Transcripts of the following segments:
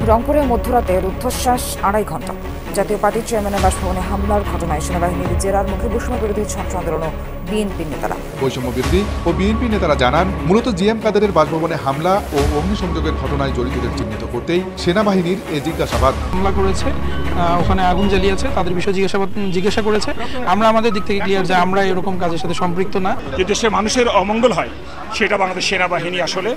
রংপুরে মধ্যরাতে রুদ্ধশ্বাস ২.৫ ঘণ্টা। জাতীয় পার্টির চেয়ারম্যানের বাসভবনে হামলার ঘটনায় সেনাবাহিনীর জেরার মুখে বৈষম্য বিরোধী ছাত্র আন্দোলন ও বিএনপির নেতারা। বৈষম্য বিরোধী ও বিএনপি নেতারা জানান, মূলত জিএম কাদেরের বাসভবনে হামলা ও অগ্নিসংযোগের ঘটনায় জড়িতদের চিহ্নিত করতেই সেনাবাহিনীর এ জিজ্ঞাসাবাদ। হামলা করেছে, ওখানে আগুন জ্বালিয়েছে, তাদের বিষয়ে জিজ্ঞাসা করেছে। আমরা আমাদের দিক থেকে ক্লিয়ার যে আমরা এরকম কাজের সাথে সম্পৃক্ত না। যে দেশের মানুষের অমঙ্গল হয় সেটা বাংলাদেশ সেনাবাহিনী আসলে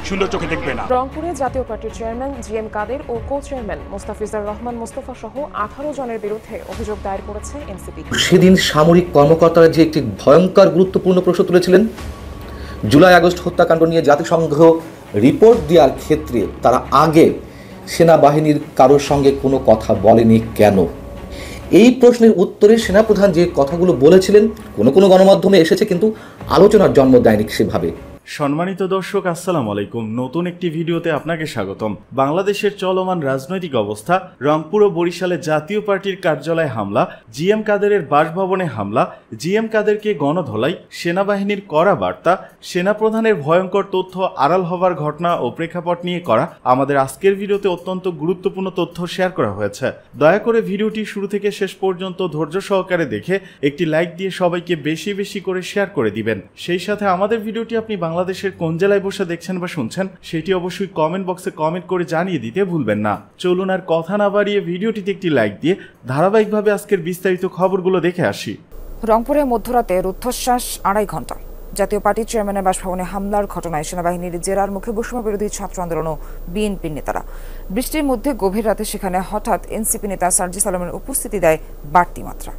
সুন্দর চোখে দেখবে না। রংপুরে জাতীয় পার্টির চেয়ারম্যান জিএম কাদের ও কো চেয়ারম্যান মোস্তাফিজুর রহমান মোস্তফা সহ 18 জনের বিরুদ্ধে অভিযোগ দায়ের করেছে এনসিপি। সেদিন সামরিক কর্মকর্তারা যে একটি ভয়ঙ্কর গুরুত্বপূর্ণ প্রশ্ন তুলেছিলেন, জুলাই আগস্ট হত্যাকাণ্ড নিয়ে জাতিসংঘ রিপোর্ট দেওয়ার ক্ষেত্রে তারা আগে সেনাবাহিনীর কারোর সঙ্গে কোনো কথা বলেনি কেন? এই প্রশ্নের উত্তরে সেনাপ্রধান যে কথাগুলো বলেছিলেন কোনো কোনো গণমাধ্যমে এসেছে, কিন্তু আলোচনার জন্ম দেয়নি সেভাবে। সম্মানিত দর্শক, আসসালামু আলাইকুম। নতুন একটি ভিডিওতে আপনাকে স্বাগতম। বাংলাদেশের চলমান রাজনৈতিক অবস্থা, রংপুর ও বরিশালে জাতীয় পার্টির কার্যালয়ে হামলা, জিএম কাদেরের বাসভবনে হামলা, জিএম কাদেরকে গণধোলাই, সেনাবাহিনীর কড়া বার্তা, সেনাপ্রধানের ভয়ঙ্কর তথ্য আড়াল হবার ঘটনা ও প্রেক্ষাপট নিয়ে করা আমাদের আজকের ভিডিওতে অত্যন্ত গুরুত্বপূর্ণ তথ্য শেয়ার করা হয়েছে। দয়া করে ভিডিওটি শুরু থেকে শেষ পর্যন্ত ধৈর্য সহকারে দেখে একটি লাইক দিয়ে সবাইকে বেশি বেশি করে শেয়ার করে দিবেন। সেই সাথে আমাদের ভিডিওটি আপনি বাংলাদেশের কোন জেলায় বসে দেখছেন বা শুনছেন সেটি অবশ্যই কমেন্ট বক্সে কমেন্ট করে জানিয়ে দিতে ভুলবেন না। চলুন আর কথা না বাড়িয়ে ভিডিওটিতে একটি লাইক দিয়ে ধারাবাহিকভাবে আজকের বিস্তারিত খবরগুলো দেখে আসি। রংপুরে মধ্যরাতে রুদ্ধশ্বাস ২.৫ ঘণ্টা। জাতীয় পার্টির চেয়ারম্যানের বাসভবনে হামলার ঘটনায় সেনাবাহিনীর জেরার মুখে বৈষম্য বিরোধী ছাত্র আন্দোলন ও বিএনপির নেতারা। বৃষ্টির মধ্যে গভীর রাতে সেখানে হঠাৎ এনসিপি নেতা সার্জিস আলমের উপস্থিতি দেয় বাড়তি মাত্রা।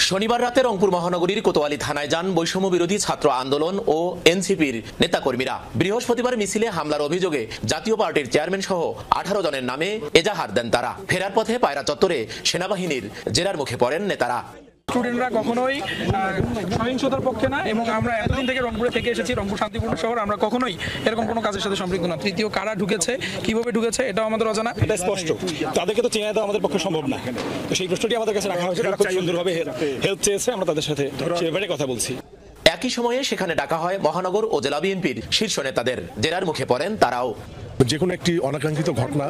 শনিবার রাতে রংপুর মহানগরীর কোতোয়ালি থানায় যান বৈষম্য বিরোধী ছাত্র আন্দোলন ও এনসিপির নেতাকর্মীরা। বৃহস্পতিবার মিছিলে হামলার অভিযোগে জাতীয় পার্টির চেয়ারম্যান সহ 18 জনের নামে এজাহার দেন তারা। ফেরার পথে পায়রা চত্বরে সেনাবাহিনীর জেরার মুখে পড়েন নেতারা। স্টুডেন্টরা কখনোই সহিংসতার পক্ষে না, এবং আমরা এতদিন থেকে রংপুরে থেকে এসেছি, রংপুর শান্তিপূর্ণ শহর, আমরা কখনোই এরকম কোনো কাজের সাথে সম্পৃক্ত না। তৃতীয় কারা ঢুকেছে, কিভাবে ঢুকেছে, এটাও আমাদের অজানা। এটা স্পষ্ট, তাদেরকে তো চেনা দেওয়া আমাদের পক্ষে সম্ভব না। তো সেই প্রশ্নটি আমাদের কাছে রাখা হয়েছে, খুব সুন্দরভাবে হেল্প চেয়েছে, আমরা তাদের সাথে সে ব্যাপারে কথা বলছি। একই সময়ে সেখানে ডাকা হয় মহানগর ও জেলা বিএনপির শীর্ষ নেতাদের। জেরার মুখে পড়েন তারাও। যে কোনো একটি অনাকাঙ্ক্ষিত ঘটনা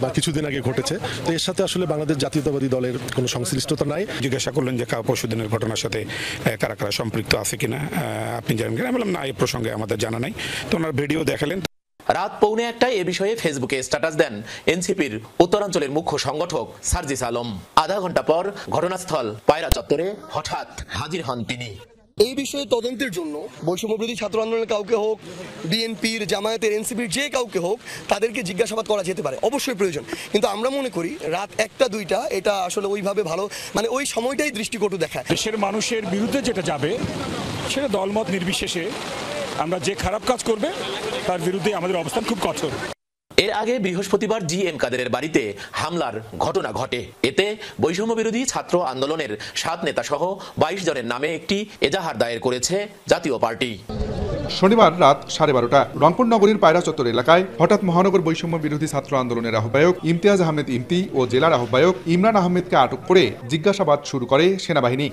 বা কিছুদিন আগে ঘটেছে, তো এর সাথে আসলে বাংলাদেশ জাতীয়তাবাদী দলের কোনো সংশ্লিষ্টতা নাই। জিজ্ঞাসা করলেন যে পরশুদিনের ঘটনার সাথে কারা কারা সম্পৃক্ত আছে কিনা, আপনি জানেন কিনা? আমি বললাম না, এই প্রসঙ্গে আমাদের জানা নাই। তো ওনার ভিডিও দেখালেন। রাত 1:45 এ বিষয়ে ফেসবুকে স্ট্যাটাস দেন এনসিপির উত্তরাঞ্চলের মুখ্য সংগঠক সার্জিস আলম। আধা ঘন্টা পর ঘটনাস্থল পায়রা চত্বরে হঠাৎ হাজির হন তিনি। এই বিষয়ে তদন্তের জন্য বৈষম্য বিরোধী ছাত্র আন্দোলনের কাউকে হোক, বিএনপির, জামায়াতের, এনসিপির যে কাউকে হোক, তাদেরকে জিজ্ঞাসাবাদ করা যেতে পারে, অবশ্যই প্রয়োজন। কিন্তু আমরা মনে করি রাত 1টা-2টা এটা আসলে ওইভাবে ভালো, মানে ওই সময়টাই দৃষ্টিকটু দেখায়। দেশের মানুষের বিরুদ্ধে যেটা যাবে সেটা দলমত নির্বিশেষে আমরা যে খারাপ কাজ করবে তার বিরুদ্ধে আমাদের অবস্থান খুব কঠোর। এর আগে বৃহস্পতিবার জিএম কাদেরের বাড়িতে হামলার ঘটনা ঘটে। এতে বৈষম্য বিরোধী ছাত্র আন্দোলনের 7 নেতা সহ 22 জনের নামে একটি এজাহার দায়ের করেছে জাতীয় পার্টি। শনিবার রাত 12:30 রংপুর নগরীর পায়রা চত্বর এলাকায় হঠাৎ মহানগর বৈষম্য বিরোধী ছাত্র আন্দোলনের আহ্বায়ক ইমতিয়াজ আহমেদ ইমতি ও জেলার আহ্বায়ক ইমরান আহমেদকে আটক করে জিজ্ঞাসাবাদ শুরু করে সেনাবাহিনী।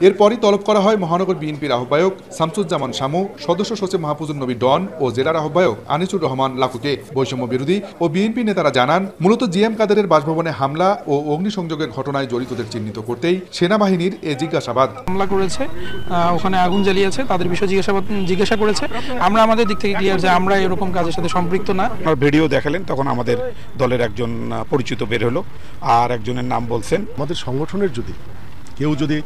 এরপরই তলব করা হয় মহানগর বিএনপির আহ্বায়ক শামসুজ্জামান শামু, সদস্য সচিব মাহফুজুর নবী ডন ও জেলার আহ্বায়ক আনিসুর রহমান লাকুকে। বৈষম্য বিরোধী ও বিএনপি নেতারা জানান, মূলত জিএম কাদেরের বাসভবনে হামলা ও অগ্নিসংযোগের ঘটনায় জড়িতদের চিহ্নিত করতেই সেনাবাহিনীর এ জিজ্ঞাসাবাদ। হামলা করেছে, ওখানে আগুন জ্বালিয়েছে, তাদের বিষয়ে জিজ্ঞাসা করেছে। আমরা আমাদের দিক থেকে ক্লিয়ার যে আমরা এরকম কাজের সাথে সম্পৃক্ত না। ভিডিও দেখালেন, তখন আমাদের দলের একজন পরিচিত বের হলো, আর একজনের নাম বলছেন। আমাদের সংগঠনের কেউ যদি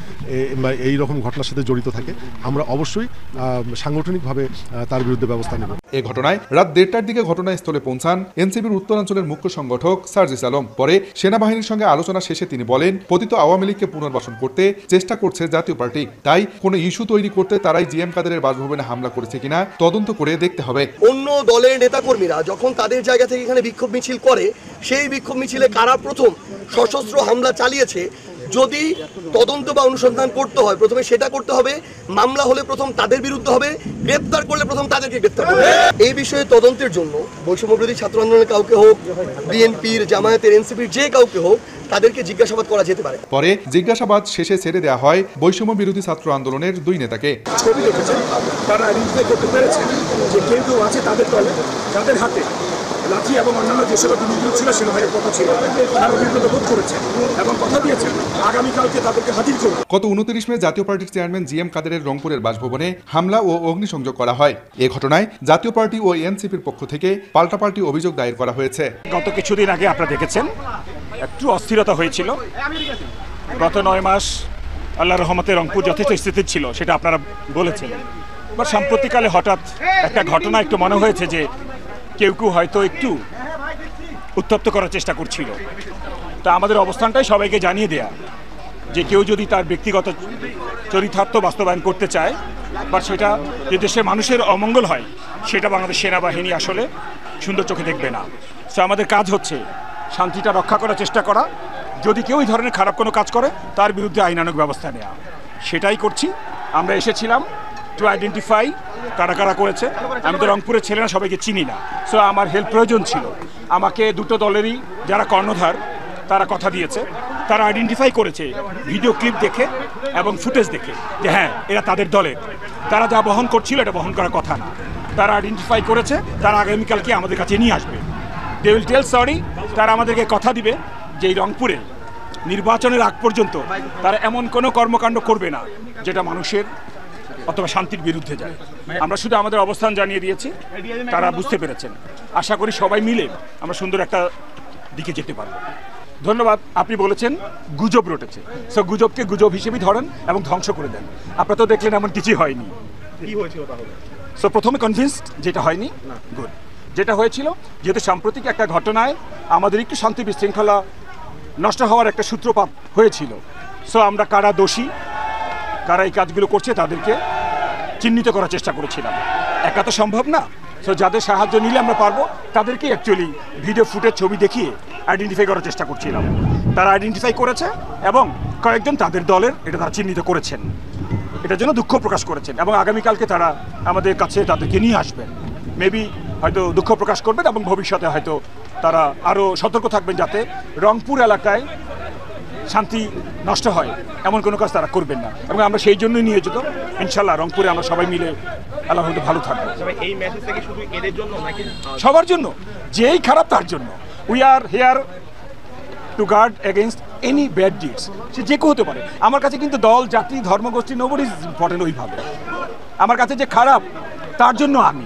এই রকম ঘটনার সাথে জড়িত থাকে, আমরা অবশ্যই সাংগঠনিকভাবে তার বিরুদ্ধে ব্যবস্থা নেব। এই ঘটনায় রাত 1:30টার দিকে ঘটনাস্থলে পৌঁছান এনসিপির উত্তরাঞ্চলের মুখ্য সংগঠক সার্জিস আলম। পরে সেনাবাহিনীর সঙ্গে আলোচনা শেষে তিনি বলেন, পতিত আওয়ামী লীগকে পুনর্বাসন করতে চেষ্টা করছে জাতীয় পার্টি, তাই কোনো ইস্যু তৈরি করতে তারাই জিএম কাদেরের বাসভবনে হামলা করেছে কিনা তদন্ত করে দেখতে হবে। অন্য দলের নেতাকর্মীরা যখন তাদের জায়গা থেকে এখানে বিক্ষোভ মিছিল করে, সেই বিক্ষোভ মিছিলে কারা প্রথম সশস্ত্র হামলা চালিয়েছে যদি তদন্ত বা অনুসন্ধান করতে হয় প্রথমে সেটা করতে হবে, মামলা হলে প্রথম তাদের বিরুদ্ধে হবে, গ্রেপ্তার করলে প্রথম তাদেরকে গ্রেপ্তার করবে। এই বিষয়ে তদন্তের জন্য বৈষম্যবিরোধী ছাত্র আন্দোলনের কাউকে হোক, বিএনপির, জামায়াতের, এনসিপির যে কাউকে হোক তাদেরকে জিজ্ঞাসাবাদ করা যেতে পারে। পরে জিজ্ঞাসাবাদ শেষে ছেড়ে দেওয়া হয় বৈষম্য বিরোধী ছাত্র আন্দোলনের 2 নেতাকে। ছবি দেখেছেন, তারা আইডেন্টিফাই করতে পেরেছেন যে কেউ কেউ আছে তাদের দলে, যাদের হাতে লাঠি এবং অন্যান্য যেসব জিনিসগুলো ছিল সেগুলোর কথা ছিল, তারা অভিজ্ঞত বোধ করেছেন এবং কথা দিয়েছেন আগামীকালকে তাদেরকে হাজির করবে। গত 29 মে জাতীয় পার্টির চেয়ারম্যান জিএম কাদেরের রংপুরের বাসভবনে হামলা ও অগ্নিসংযোগ করা হয়। এ ঘটনায় জাতীয় পার্টি ও এনসিপির পক্ষ থেকে পাল্টাপাল্টি অভিযোগ দায়ের করা হয়েছে। গত কিছুদিন আগে আপনারা দেখেছেন একটু অস্থিরতা হয়েছিল। গত 9 মাস আল্লাহর রহমতে রংপুর যথেষ্ট স্থিতিশীল ছিল, সেটা আপনারা বলেছেন। এবার সাম্প্রতিককালে হঠাৎ একটা ঘটনা একটু মনে হয়েছে যে কেউ কেউ হয়তো একটু উত্তপ্ত করার চেষ্টা করছিল। তা আমাদের অবস্থানটাই সবাইকে জানিয়ে দেয়া যে কেউ যদি তার ব্যক্তিগত চরিতার্থ বাস্তবায়ন করতে চায় বা সেটা যে দেশের মানুষের অমঙ্গল হয়, সেটা বাংলাদেশ সেনাবাহিনী আসলে সুন্দর চোখে দেখবে না। সো আমাদের কাজ হচ্ছে শান্তিটা রক্ষা করার চেষ্টা করা, যদি কেউ এই ধরনের খারাপ কোনো কাজ করে তার বিরুদ্ধে আইনানুগ ব্যবস্থা নেওয়া, সেটাই করছি। আমরা এসেছিলাম টু আইডেন্টিফাই কারা কারা করেছে। আমি তো রংপুরের ছেলে না, সবাইকে চিনি না। সো আমার হেল্প প্রয়োজন ছিল। আমাকে দুটো দলেরই যারা কর্ণধার তারা কথা দিয়েছে, তারা আইডেন্টিফাই করেছে ভিডিও ক্লিপ দেখে এবং ফুটেজ দেখে যে হ্যাঁ এরা তাদের দলের, তারা যা বহন করছিল এটা বহন করার কথা না। তারা আইডেন্টিফাই করেছে, তারা আগামীকালকে আমাদের কাছে নিয়ে আসবে। They will tell sorry. তারা আমাদেরকে কথা দিবে যে এই রংপুরে নির্বাচনের আগ পর্যন্ত তারা এমন কোনো কর্মকাণ্ড করবে না যেটা মানুষের অথবা শান্তির বিরুদ্ধে যায়। আমরা শুধু আমাদের অবস্থান জানিয়ে দিয়েছি, তারা বুঝতে পেরেছেন। আশা করি সবাই মিলে আমরা সুন্দর একটা দিকে যেতে পারবো। ধন্যবাদ। আপনি বলেছেন গুজব রটেছে, সো গুজবকে গুজব হিসেবেই ধরেন এবং ধ্বংস করে দেন। আপনারা তো দেখলেন এমন কিছুই হয়নি। কি হয়েছিল তাহলে? সো প্রথমে কনভিন্সড যেটা হয়নি, গুড। যেটা হয়েছিল, যেহেতু সাম্প্রতিক একটা ঘটনায় আমাদের একটু শান্তি বিশৃঙ্খলা নষ্ট হওয়ার একটা সূত্রপাত হয়েছিল। সো আমরা কারা দোষী, কারা এই কাজগুলো করছে তাদেরকে চিহ্নিত করার চেষ্টা করেছিলাম। একা তো সম্ভব না। সো যাদের সাহায্য নিলে আমরা পারবো তাদেরকে অ্যাকচুয়ালি ভিডিও ফুটেজ ছবি দেখিয়ে আইডেন্টিফাই করার চেষ্টা করছিলাম। তারা আইডেন্টিফাই করেছে এবং কয়েকজন তাদের দলের এটা তারা চিহ্নিত করেছেন, এটার জন্য দুঃখ প্রকাশ করেছেন এবং আগামীকালকে তারা আমাদের কাছে তাদেরকে নিয়ে আসবেন। মেবি হয়তো দুঃখ প্রকাশ করবেন এবং ভবিষ্যতে হয়তো তারা আরও সতর্ক থাকবেন যাতে রংপুর এলাকায় শান্তি নষ্ট হয় এমন কোনো কাজ তারা করবেন না। এবং আমরা সেই জন্যই নিয়ে যেত। ইনশাল্লাহ রংপুরে আমরা সবাই মিলে আল্লাহ হয়তো ভালো থাকবো। এই মেসেজটা কি শুধু এদের জন্য নাকি সবার জন্য? যেই খারাপ তার জন্য। We are here to guard against any bad deeds. সে যে কেউ হতে পারে। আমার কাছে কিন্তু দল, জাতি, ধর্মগোষ্ঠী নোবডি ইজ ইম্পর্টেন্ট ওইভাবে। আমার কাছে যে খারাপ তার জন্য আমি,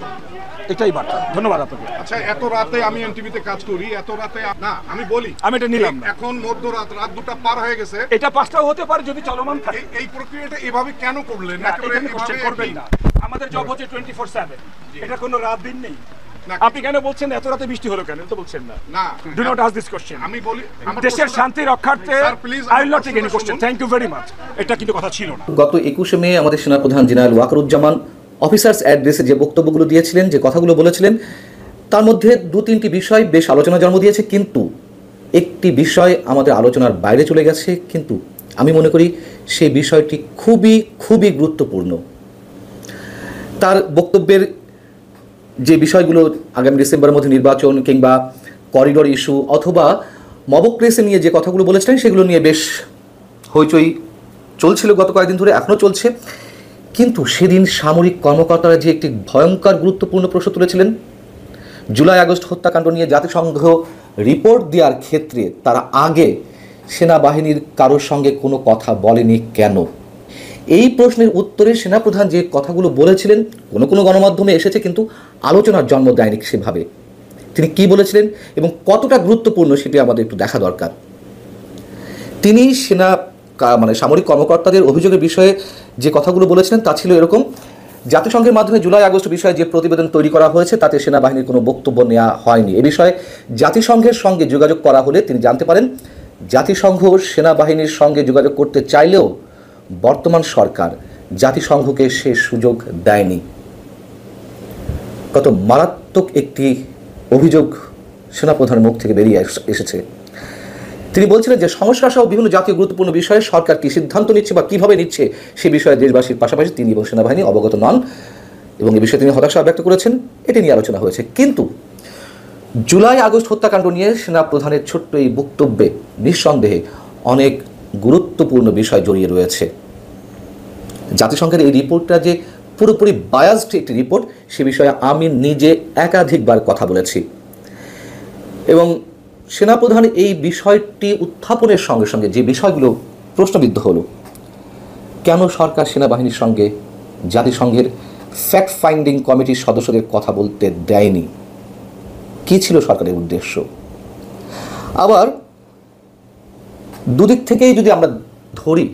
এটাই বার্তা। ধন্যবাদ আপনাকে। আচ্ছা, এত রাতে আমি এনটিভিতে কাজ করি, এত রাতে না আমি বলি আমি এটা নিলাম না। এখন মধ্যরাত, রাত 2টা পার হয়ে গেছে। এটা 5টাও হতে পারে যদি চলমান থাকে। এই প্রক্রিয়াটা এভাবে কেন করলেন? একেবারে কোশ্চেন করবেন না। আমাদের জব হচ্ছে 24/7। এটা কোনো রাত দিন নেই। আপনি কেন বলছেন এত রাতে বৃষ্টি হলো কেন? তো বলছেন না। না, do not ask this question. আমি বলি দেশের শান্তি রক্ষার্থে I will not take any question. Thank you very much. এটা কিন্তু কথা ছিল না। গত 21 মে আমাদের সেনাপ্রধান জেনারেল ওয়াকারুজ্জামান অফিসার্স অ্যাড্রেসে যে বক্তব্যগুলো দিয়েছিলেন, যে কথাগুলো বলেছিলেন, তার মধ্যে 2-3টি বিষয় বেশ আলোচনা জন্ম দিয়েছে, কিন্তু একটি বিষয় আমাদের আলোচনার বাইরে চলে গেছে। কিন্তু আমি মনে করি সেই বিষয়টি খুবই খুবই গুরুত্বপূর্ণ। তার বক্তব্যের যে বিষয়গুলো আগামী ডিসেম্বরের মধ্যে নির্বাচন কিংবা করিডোর ইস্যু অথবা মবক্রেসি নিয়ে যে কথাগুলো বলেছিলেন, সেগুলো নিয়ে বেশ হইচই চলছিল গত কয়েকদিন ধরে, এখনও চলছে। কিন্তু সেদিন সামরিক কর্মকর্তারা যে একটি ভয়ঙ্কর গুরুত্বপূর্ণ প্রশ্ন তুলেছিলেন, জুলাই আগস্ট হত্যাকাণ্ড নিয়ে জাতিসংঘ রিপোর্ট দেওয়ার ক্ষেত্রে তারা আগে সেনাবাহিনীর কারোর সঙ্গে কোনো কথা বলেনি কেন? এই প্রশ্নের উত্তরে সেনাপ্রধান যে কথাগুলো বলেছিলেন কোনো কোনো গণমাধ্যমে এসেছে, কিন্তু আলোচনার জন্ম দেয়নি সেভাবে। তিনি কি বলেছিলেন এবং কতটা গুরুত্বপূর্ণ সেটি আমাদের একটু দেখা দরকার। তিনি সামরিক কর্মকর্তাদের অভিযোগের বিষয়ে যে কথাগুলো বলেছিলেন তা ছিল এরকম: জাতিসংঘের মাধ্যমে জুলাই আগস্ট বিষয়ে যে প্রতিবেদন তৈরি করা হয়েছে তাতে সেনাবাহিনীর কোনো বক্তব্য নেওয়া হয়নি। এ বিষয়ে জাতিসংঘের সঙ্গে যোগাযোগ করা হলে তিনি জানতে পারেন জাতিসংঘ সেনাবাহিনীর সঙ্গে যোগাযোগ করতে চাইলেও বর্তমান সরকার জাতিসংঘকে সে সুযোগ দেয়নি। কত মারাত্মক একটি অভিযোগ সেনাপ্রধানের মুখ থেকে বেরিয়ে এসেছে। তিনি বলছিলেন যে সংস্কার সহ বিভিন্ন জাতীয় গুরুত্বপূর্ণ বিষয়ে সরকার কী সিদ্ধান্ত নিচ্ছে বা কীভাবে নিচ্ছে সে বিষয়ে দেশবাসীর পাশাপাশি তিনি এবং সেনাবাহিনী অবগত নন এবং এ বিষয়ে তিনি হতাশা ব্যক্ত করেছেন। এটি নিয়ে আলোচনা হয়েছে। কিন্তু জুলাই আগস্ট হত্যাকাণ্ড নিয়ে সেনা প্রধানের ছোট্ট এই বক্তব্যে নিঃসন্দেহে অনেক গুরুত্বপূর্ণ বিষয় জড়িয়ে রয়েছে। জাতিসংঘের এই রিপোর্টটা যে পুরোপুরি বায়াসড একটি রিপোর্ট সে বিষয়ে আমি নিজে একাধিকবার কথা বলেছি এবং সেনাপ্রধান এই বিষয়টি উত্থাপনের সঙ্গে সঙ্গে যে বিষয়গুলো প্রশ্নবিদ্ধ হলো, কেন সরকার সেনাবাহিনীর সঙ্গে জাতিসংঘের ফ্যাক্ট ফাইন্ডিং কমিটির সদস্যদের কথা বলতে দেয়নি, কী ছিল সরকারের উদ্দেশ্য? আবার দুদিক থেকেই যদি আমরা ধরি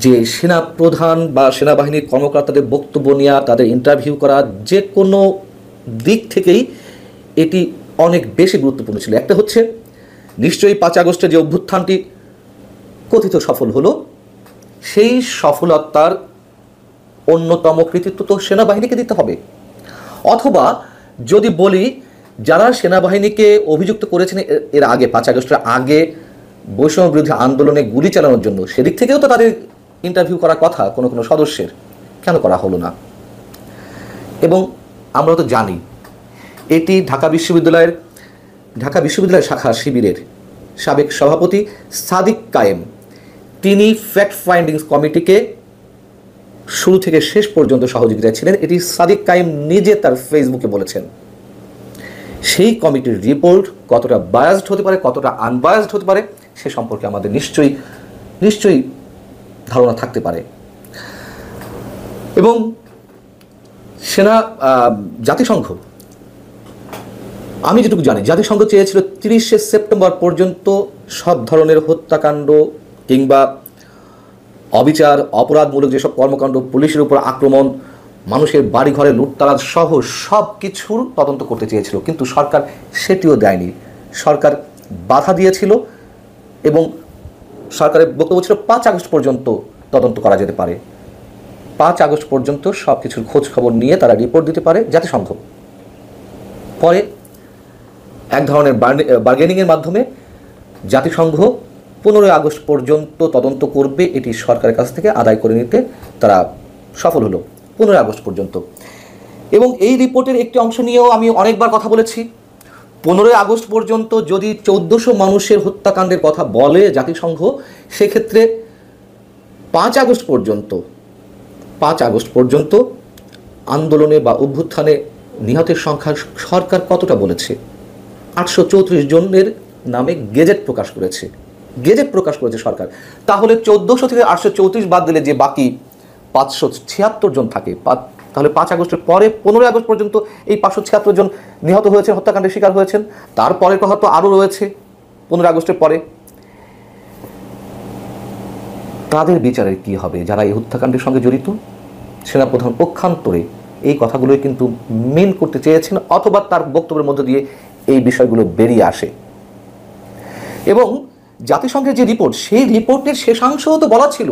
যে সেনাপ্রধান বা সেনাবাহিনীর কর্মকর্তাদের বক্তব্য নেওয়া, তাদের ইন্টারভিউ করা, যে কোনো দিক থেকেই এটি অনেক বেশি গুরুত্বপূর্ণ ছিল। একটা হচ্ছে নিশ্চয়ই 5 আগস্টে যে অভ্যুত্থানটি কথিত সফল হলো, সেই সফলতার অন্যতম কৃতিত্ব তো সেনাবাহিনীকে দিতে হবে। অথবা যদি বলি যারা সেনাবাহিনীকে অভিযুক্ত করেছেন এর আগে 5 আগস্টের আগে বৈষম্য বিরোধী আন্দোলনে গুলি চালানোর জন্য, সেদিক থেকেও তো তাদের ইন্টারভিউ করার কথা কোনো কোনো সদস্যের, কেন করা হলো না? এবং আমরা তো জানি এটি ঢাকা বিশ্ববিদ্যালয়ের শাখা শিবিরের সাবেক সভাপতি সাদিক কায়েম, তিনি ফ্যাক্ট ফাইন্ডিংস কমিটিকে শুরু থেকে শেষ পর্যন্ত সহযোগিতা ছিলেন। এটি সাদিক কায়েম নিজে তার ফেসবুকে বলেছেন। সেই কমিটির রিপোর্ট কতটা বায়াসড হতে পারে, কতটা আনবায়াসড হতে পারে সে সম্পর্কে আমাদের নিশ্চয়ই ধারণা থাকতে পারে। এবং জাতিসংঘ, আমি যেটুকু জানি, জাতিসংঘ চেয়েছিল 30শে সেপ্টেম্বর পর্যন্ত সব ধরনের হত্যাকাণ্ড কিংবা অবিচার, অপরাধমূলক যেসব কর্মকাণ্ড, পুলিশের উপর আক্রমণ, মানুষের বাড়িঘরে লুটতরাজ সহ সব কিছুর তদন্ত করতে চেয়েছিল, কিন্তু সরকার সেটিও দেয়নি। সরকার বাধা দিয়েছিল এবং সরকারের বক্তব্য ছিল 5 আগস্ট পর্যন্ত তদন্ত করা যেতে পারে। 5 আগস্ট পর্যন্ত সব কিছুর খোঁজ খবর নিয়ে তারা রিপোর্ট দিতে পারে জাতিসংঘ। পরে এক ধরনের বার্গেনিংয়ের মাধ্যমে জাতিসংঘ 15 আগস্ট পর্যন্ত তদন্ত করবে, এটি সরকারের কাছ থেকে আদায় করে নিতে তারা সফল হলো 15 আগস্ট পর্যন্ত। এবং এই রিপোর্টের একটি অংশ নিয়েও আমি অনেকবার কথা বলেছি। 15 আগস্ট পর্যন্ত যদি 1400 মানুষের হত্যাকাণ্ডের কথা বলে জাতিসংঘ, সেক্ষেত্রে 5 আগস্ট পর্যন্ত আন্দোলনে বা অভ্যুত্থানে নিহতের সংখ্যা সরকার কতটা বলেছে? 834 জনের নামে গেজেট প্রকাশ করেছে সরকার। তাহলে 1400 থেকে 834 বাদ দিলে যে বাকি 576 জন থাকে, তাহলে 5 আগস্টের পরে 15 আগস্ট পর্যন্ত এই 576 জন নিহত হয়েছে, হত্যাকাণ্ডের শিকার হয়েছেন। তারপরের কথা তো আরও রয়েছে 15 আগস্টের পরে। তাদের বিচারের কি হবে যারা এই হত্যাকাণ্ডের সঙ্গে জড়িত? সেনাপ্রধান পক্ষান্তরে এই কথাগুলোই কিন্তু মেন করতে চেয়েছেন, অথবা তার বক্তব্যের মধ্য দিয়ে এই বিষয়গুলো বেরিয়ে আসে। এবং জাতিসংঘের যে রিপোর্ট, সেই রিপোর্টের শেষাংশও তো বলা ছিল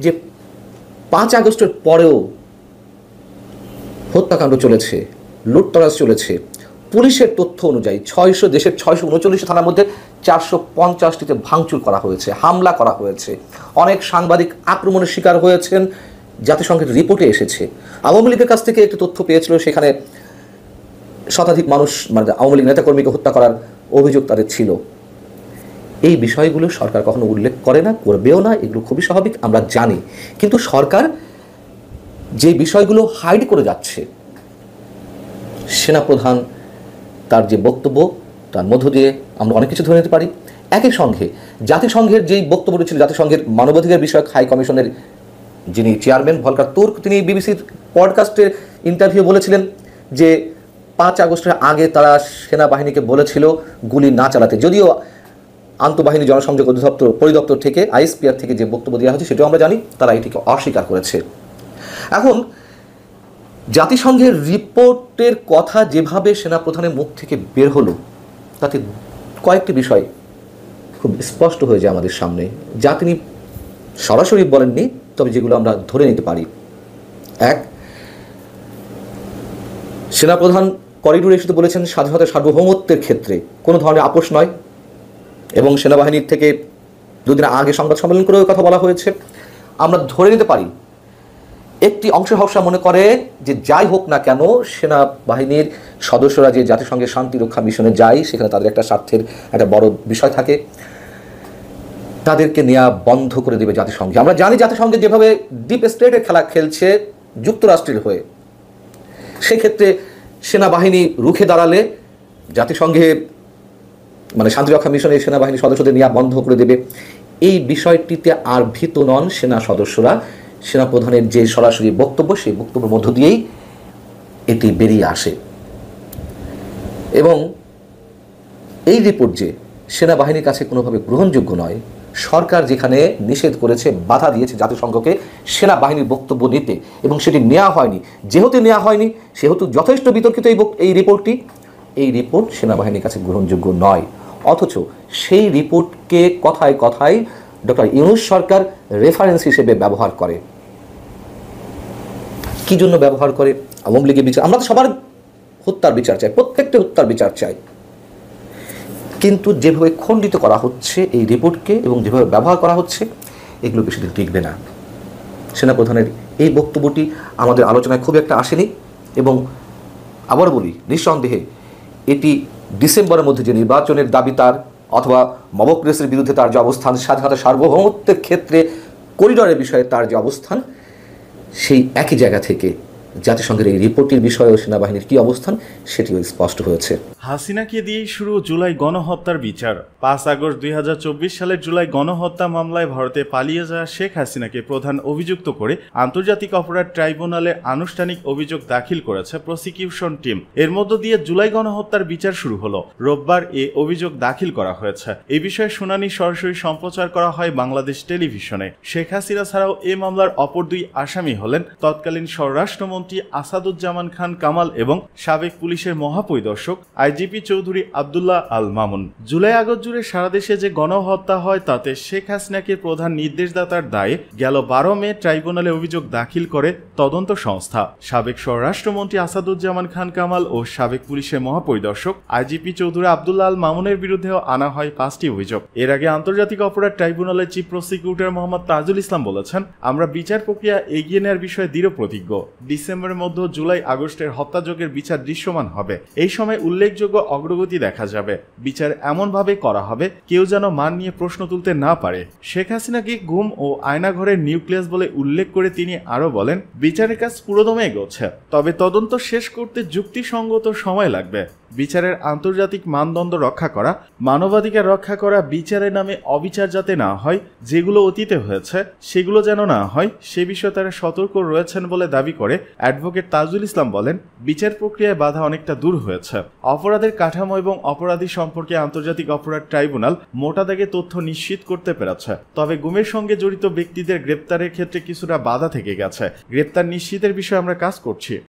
যে 5 আগস্টের পরেও হত্যাকাণ্ড চলেছে, লুটতরাজ চলেছে। পুলিশের তথ্য অনুযায়ী দেশের 639 থানার মধ্যে 450টিতে ভাঙচুর করা হয়েছে, হামলা করা হয়েছে, অনেক সাংবাদিক আক্রমণের শিকার হয়েছেন, জাতিসংঘের রিপোর্টে এসেছে। আওয়ামী লীগের কাছ থেকে একটি তথ্য পেয়েছিল, সেখানে শতাধিক মানুষ, মানে আওয়ামী লীগ নেতাকর্মীকে হত্যা করার অভিযোগ তাদের ছিল। এই বিষয়গুলো সরকার কখনো উল্লেখ করে না, করবেও না, এগুলো খুবই স্বাভাবিক, আমরা জানি। কিন্তু সরকার যে বিষয়গুলো হাইড করে যাচ্ছে, সেনাপ্রধান তার যে বক্তব্য, তার মধ্য দিয়ে আমরা অনেক কিছু ধরে নিতে পারি। একই সঙ্গে জাতিসংঘের যেই বক্তব্যটি ছিল, জাতিসংঘের মানবাধিকার বিষয়ক হাই কমিশনের যিনি চেয়ারম্যান ভলকার তুর্ক, তিনি বিবিসির পডকাস্টের ইন্টারভিউ বলেছিলেন যে 5 আগস্টের আগে তারা সেনাবাহিনীকে বলেছিল গুলি না চালাতে। যদিও আন্তঃবাহিনী জনসংযোগ পরিদপ্তর থেকে, আইএসপিআর থেকে যে বক্তব্য দেওয়া হয়েছে সেটাও আমরা জানি, তারা এটিকে অস্বীকার করেছে। এখন জাতিসংঘের রিপোর্টের কথা যেভাবে সেনাপ্রধানের মুখ থেকে বের হলো, তাতে কয়েকটি বিষয় খুব স্পষ্ট হয়ে যায় আমাদের সামনে, যা তিনি সরাসরি বলেননি, তবে যেগুলো আমরা ধরে নিতে পারি। এক, সেনাপ্রধান করিডোরে এসে বলেছেন স্বাধীনতা সার্বভৌমত্বের ক্ষেত্রে কোনো ধরনের আপোষ নয়, এবং সেনাবাহিনীর থেকে দুদিন আগে সংবাদ সম্মেলন করেও কথা বলা হয়েছে। আমরা ধরে নিতে পারি একটি অংশ হর্ষা মনে করে যে যাই হোক না কেন সেনাবাহিনীর সদস্যরা যে জাতিসংঘের শান্তি রক্ষা মিশনে যায় সেখানে তাদের একটা স্বার্থের একটা বড় বিষয় থাকে, তাদেরকে নেওয়া বন্ধ করে দেবে জাতিসংঘে। আমরা জানি জাতিসংঘে যেভাবে ডিপ স্টেটের খেলা খেলছে যুক্তরাষ্ট্রের হয়ে, সেক্ষেত্রে সেনাবাহিনী রুখে দাঁড়ালে জাতিসংঘে মানে শান্তিরক্ষা মিশনের সেনাবাহিনীর সদস্যদের নেওয়া বন্ধ করে দেবে। এই বিষয়টিতে আর ভীত নন সেনা সদস্যরা। সেনাপ্রধানের যে সরাসরি বক্তব্য, সেই বক্তব্যের মধ্য দিয়েই এটি বেরিয়ে আসে। এবং এই রিপোর্ট যে সেনাবাহিনীর কাছে কোনোভাবে গ্রহণযোগ্য নয়, সরকার যেখানে নিষেধ করেছে, বাধা দিয়েছে জাতিসংঘকে সেনাবাহিনীর বক্তব্য নিতে, এবং সেটি নেওয়া হয়নি। যেহেতু নেওয়া হয়নি সেহেতু যথেষ্ট বিতর্কিত এই রিপোর্টটি। এই রিপোর্ট সেনাবাহিনীর কাছে গ্রহণযোগ্য নয়, অথচ সেই রিপোর্টকে কথায় কথায় ডক্টর ইউনূস সরকার রেফারেন্স হিসেবে ব্যবহার করে। কি জন্য ব্যবহার করে? আওয়ামী লীগের বিচার, আমরা তো সবার হত্যার বিচার চাই, প্রত্যেকটা হত্যার বিচার চাই, কিন্তু যেভাবে খণ্ডিত করা হচ্ছে এই রিপোর্টকে এবং যেভাবে ব্যবহার করা হচ্ছে, এগুলো বেশি দিন টিকবে না। সেনাপ্রধানের এই বক্তব্যটি আমাদের আলোচনায় খুব একটা আসেনি, এবং আবার বলি নিঃসন্দেহে এটি ডিসেম্বরের মধ্যে যে নির্বাচনের দাবি তার, অথবা মবক্রেসের বিরুদ্ধে তার যে অবস্থান, স্বাধীনতা সার্বভৌমত্বের ক্ষেত্রে করিডরের বিষয়ে তার যে অবস্থান, সেই একই জায়গা থেকে জাতিসংঘের এই রিপোর্টের বিষয়ে সেনাবাহিনীর কি অবস্থান সেটিও স্পষ্ট হয়েছে। হাসিনাকে দিয়েই শুরু জুলাই গণহত্যার বিচার। 5 আগস্ট 2024 সালের জুলাই গণহত্যা মামলায় ভারতে পালিয়ে যাওয়া শেখ হাসিনাকে প্রধান অভিযুক্ত করে আন্তর্জাতিক অপরাধ ট্রাইব্যুনালে আনুষ্ঠানিক অভিযোগ দাখিল করেছে প্রসিকিউশন টিম। এর মধ্য দিয়ে জুলাই গণহত্যার বিচার শুরু হলো। রোববার এ অভিযোগ দাখিল করা হয়েছে। এই বিষয়ে শুনানি সরাসরি সম্প্রচার করা হয় বাংলাদেশ টেলিভিশনে। শেখ হাসিনা ছাড়াও এ মামলার অপর দুই আসামি হলেন তৎকালীন স্বরাষ্ট্রমন্ত্রী আসাদুজ্জামান খান কামাল এবং সাবেক পুলিশের মহাপরিদর্শক IGP Chowdhury Abdullah Al Mamun. July August জুড়ে সারা দেশে যে গণহত্যা হয় তাতে শেখ হাসিনাকে প্রধান নির্দেশদাতার দায়ে গেল 12 মে ট্রাইব্যুনালে অভিযোগ দাখিল করে তদন্ত সংস্থা। সাবেক স্বরাষ্ট্রমন্ত্রী আসাদুজ্জামান খান কামাল ও সাবেক পুলিশের মহাপরিদর্শক আইজিপি চৌধুরী আব্দুল্লাহ আল মামুনের বিরুদ্ধেও আনা হয় 5টি অভিযোগ। এর আগে আন্তর্জাতিক অপরাধ ট্রাইব্যুনালের চিফ প্রসিকিউটর মোহাম্মদ তাজুল ইসলাম বলেছেন, আমরা বিচার প্রক্রিয়া এগিয়ে নেওয়ার বিষয়ে দৃঢ় প্রতিজ্ঞ। ডিসেম্বরের মধ্যে জুলাই আগস্টের হত্যাযজ্ঞের বিচার দৃশ্যমান হবে। এই সময় উল্লেখযোগ্য অগ্রগতি দেখা যাবে। বিচার এমনভাবে করা হবে কেউ যেন মান নিয়ে প্রশ্ন তুলতে না পারে। শেখ হাসিনাকে গুম ও আয়নাঘরের নিউক্লিয়াস বলে উল্লেখ করে তিনি আরো বলেন, বিচারের কাজ পুরোদমে এগোচ্ছে, তবে তদন্ত শেষ করতে যুক্তিসঙ্গত সময় লাগবে। বিচারের আন্তর্জাতিক মানদণ্ড রক্ষা করা, মানবাধিকার রক্ষা করা, বিচারের নামে অবিচার যাতে না হয়, যেগুলো অতীতে হয়েছে সেগুলো যেন না হয় সে বিষয়ে তারা সতর্ক রয়েছেন বলে দাবি করে অ্যাডভোকেট তাজুল ইসলাম বলেন, বিচার প্রক্রিয়ায় বাধা অনেকটা দূর হয়েছে। অপরাধের কাঠামো এবং অপরাধী সম্পর্কে আন্তর্জাতিক অপরাধ ট্রাইব্যুনাল মোটা দাগে তথ্য নিশ্চিত করতে পেরেছে, তবে গুমের সঙ্গে জড়িত ব্যক্তিদের গ্রেপ্তারের ক্ষেত্রে কিছুটা বাধা থেকে গেছে। গ্রেপ্তার নিশ্চিতের বিষয়ে আমরা কাজ করছি।